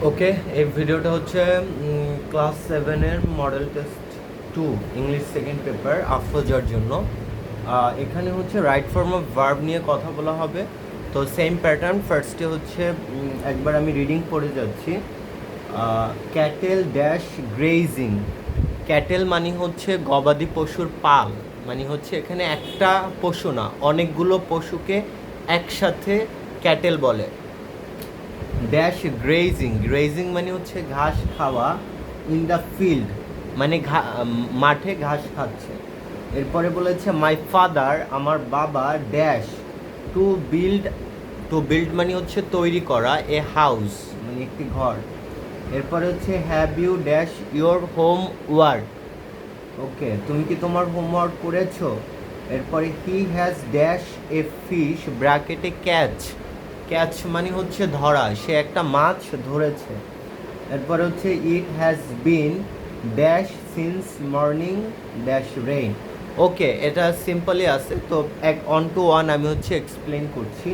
ওকে, এই ভিডিওটা হচ্ছে ক্লাস 7-এর model test 2 English second paper আফরোজার জন্য। এখানে হচ্ছে রাইট ফর্ম অফ ভার্ব নিয়ে কথা বলা হবে। তো সেম প্যাটার্ন, ফার্স্টে হচ্ছে একবার আমি রিডিং পড়ে যাচ্ছি। Cattle dash grazing. ক্যাটেল মানে হচ্ছে গবাদি পশুর পাল, মানে হচ্ছে এখানে একটা পশু না, অনেকগুলো পশুকে একসাথে ক্যাটেল বলে। ড্যাশ গ্রেজিং, গ্রেজিং মানে হচ্ছে ঘাস খাওয়া। ইন দ্য ফিল্ড মানে মাঠে ঘাস খাচ্ছে। এরপরে বলেছে মাই ফাদার, আমার বাবা, dash to build. To build মানে হচ্ছে তৈরি করা, এ হাউস মানে একটি ঘর। এরপরে হচ্ছে have you dash your homework. Okay, তুমি কি তোমার হোমওয়ার্ক করেছো? এরপরে he has dash a fish ব্র্যাকেটে ক্যাচ। ক্যাচ মানে হচ্ছে ধরা, সে একটা মাছ ধরেছে। এরপরে হচ্ছে it has been dash since morning dash rain. Okay, এটা সিম্পলি আছে, তো এক 1 to 1 আমি হচ্ছে এক্সপ্লেন করছি।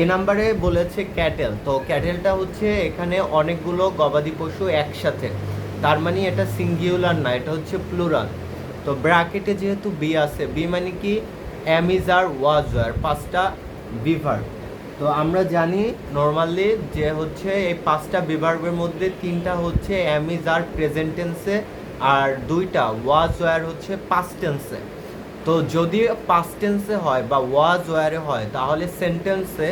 এ নাম্বারে বলেছে ক্যাটেল, তো ক্যাটেলটা হচ্ছে এখানে অনেকগুলো গবাদি পশু একসাথে, তার মানে এটা সিঙ্গুলার না, এটা হচ্ছে প্লুরাল। তো ব্র্যাকেটে যেহেতু বি আছে, বি মানে কি এম ইজ আর ওয়াজ আর, 5টা বিভার্ব। তো আমরা জানি নর্মালি যে হচ্ছে এই 5টা বিভার্বের মধ্যে 3টা হচ্ছে এম ইজ আর প্রেজেন্ট টেন্সে, আর 2টা ওয়াজ ওয়ার হচ্ছে পাস্ট টেন্সে। তো যদি পাস্ট টেন্সে হয় বা ওয়াজ ওয়ারে হয়, তাহলে সেন্টেন্সে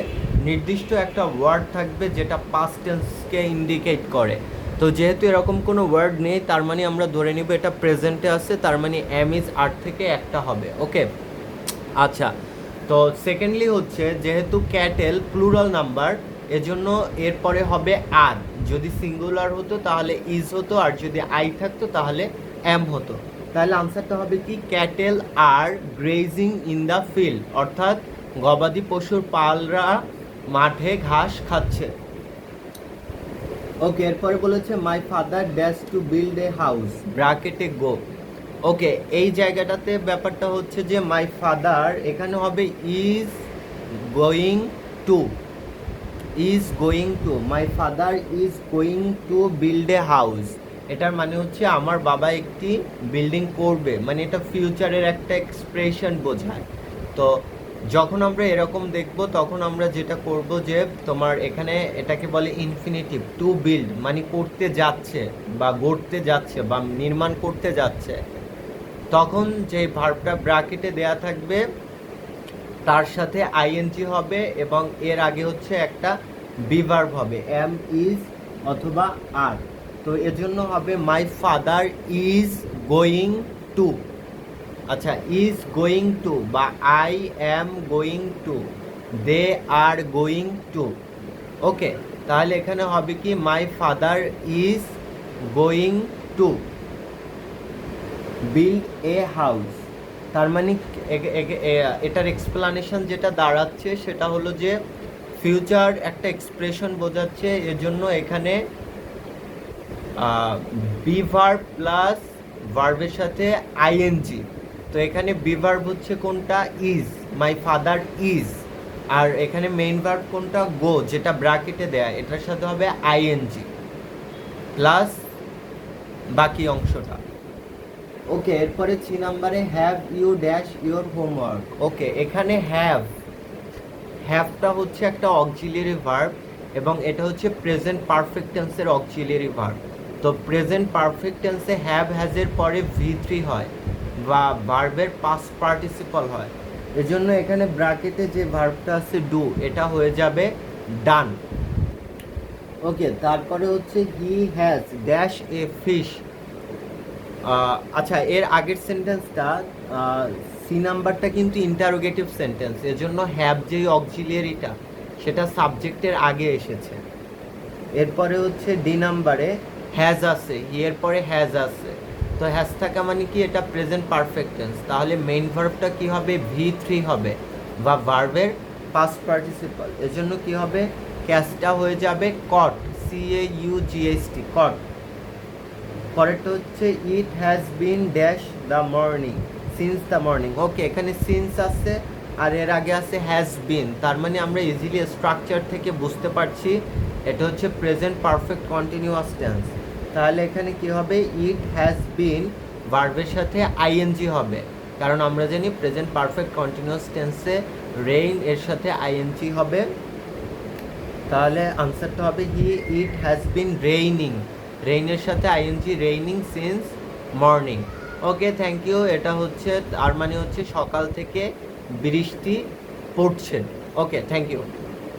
নির্দিষ্ট একটা ওয়ার্ড থাকবে যেটা পাস্ট টেন্সকে ইন্ডিকেট করে। তো যেহেতু এরকম কোনো ওয়ার্ড নেই, তার মানে আমরা ধরে নিব এটা প্রেজেন্টে আছে, তার মানে এম ইজ আর থেকে একটা হবে। ওকে, আচ্ছা। তো সেকেন্ডলি হচ্ছে যেহেতু ক্যাটেল প্লুরাল নাম্বার, এজন্য এরপরে হবে আর। যদি সিঙ্গুলার হতো তাহলে ইজ হতো, আর যদি আই থাকতো তাহলে এম হতো। তাহলে আনসারটা হবে কি cattle are grazing in the field, অর্থাৎ গবাদি পশুর পালরা মাঠে ঘাস খাচ্ছে। ওকে, এরপরে বলেছে my father dash to build a house ব্র্যাকেটে গো। ওকে, এই জায়গাটাতে ব্যাপারটা হচ্ছে যে মাই ফাদার এখানে হবে is going two. Is going two, my father is going to build a house, এটার মানে হচ্ছে আমার বাবা একটি বিল্ডিং করবে, মানে এটা ফিউচারের একটা এক্সপ্রেশন বোঝায়। তো যখন আমরা এরকম দেখব তখন আমরা যেটা করব যে তোমার এখানে এটাকে বলে ইনফিনিটিভ। টু বিল্ড মানে করতে যাচ্ছে বা গড়তে যাচ্ছে বা নির্মাণ করতে যাচ্ছে, তখন যে ভার্বটা ব্র্যাকেটে দেয়া থাকবে তার সাথে আইএনজি হবে এবং এর আগে হচ্ছে একটা বিভার্ব হবে, এম ইজ অথবা আর। তো এজন্য হবে my father is going to. আচ্ছা, ইজ গোয়িং টু বা I am going to, they are going to. Okay, তাহলে এখানে হবে কি my father is going to build a house. তার মানে এটার এক্সপ্লানেশন যেটা দাঁড়াচ্ছে সেটা হলো যে ফিউচার একটা এক্সপ্রেশন বোঝাচ্ছে, এজন্য এখানে বি ভার্ব প্লাস ভার্বের সাথে আইএনজি। তো এখানে বি ভার্ব হচ্ছে কোনটা, ইজ, মাই ফাদার ইজ। আর এখানে মেইন ভার্ব কোনটা, গো, যেটা ব্র্যাকেটে দেয়া, এটার সাথে হবে আইএনজি প্লাস বাকি অংশটা। ওকে, এরপরে 3 নম্বরে have you dash your homework. Okay, এখানে হ্যাভটা হচ্ছে একটা অক্সিলিয়ারি ভার্ব এবং এটা হচ্ছে প্রেজেন্ট পারফেক্ট টেন্সের অক্সিলিয়ারি ভার্ব। তো প্রেজেন্ট পারফেক্ট টেন্সে হ্যাভ হ্যাজের পরে V3 হয় বা ভার্বের পাস্ট পার্টিসিপল হয়, এজন্য এখানে ব্র্যাকেটে যে ভার্বটা আছে ডু, এটা হয়ে যাবে ডান। ওকে, তারপরে হচ্ছে হি হ্যাজ ড্যাশ এ ফিশ। আচ্ছা, এর আগের সেন্টেন্সটা সি নাম্বারটা কিন্তু ইন্টারোগেটিভ সেন্টেন্স, এজন্য হ্যাভ যেই অক্সিলিয়ারিটা সেটা সাবজেক্টের আগে এসেছে। এরপরে হচ্ছে ডি নাম্বারে হ্যাজ আছে, এর পরে হ্যাজ আছে। তো হ্যাজ থাকা মানে কি এটা প্রেজেন্ট পারফেক্ট টেন্স, তাহলে মেইন ভার্বটা কি হবে, V3 হবে বা ভার্বের পাস্ট পার্টিসিপল, এজন্য কি হবে ক্যাচটা হয়ে যাবে কট, CAUGHT, কট। পরেরটা হচ্ছে it has been dash the morning, since the morning. Okay, এখানে সিন্স আছে আর এর আগে আছে হ্যাজ বিন, তার মানে আমরা ইজিলি স্ট্রাকচার থেকে বুঝতে পারছি এটা হচ্ছে প্রেজেন্ট পারফেক্ট কন্টিনিউয়াস টেন্স। তাহলে এখানে কি হবে, ইট হ্যাজ বিন ভার্বের সাথে আইএনজি হবে, কারণ আমরা জানি প্রেজেন্ট পারফেক্ট কন্টিনিউয়াস টেন্সে রেইন এর সাথে আইএনজি হবে। তাহলে আনসারটা হবে ইট হ্যাজ বিন রেইনিং, রেইনের সাথে ING, raining since morning. Okay, thank you. এটা হচ্ছে তার মানে হচ্ছে সকাল থেকে বৃষ্টি পড়ছে। Okay, thank you.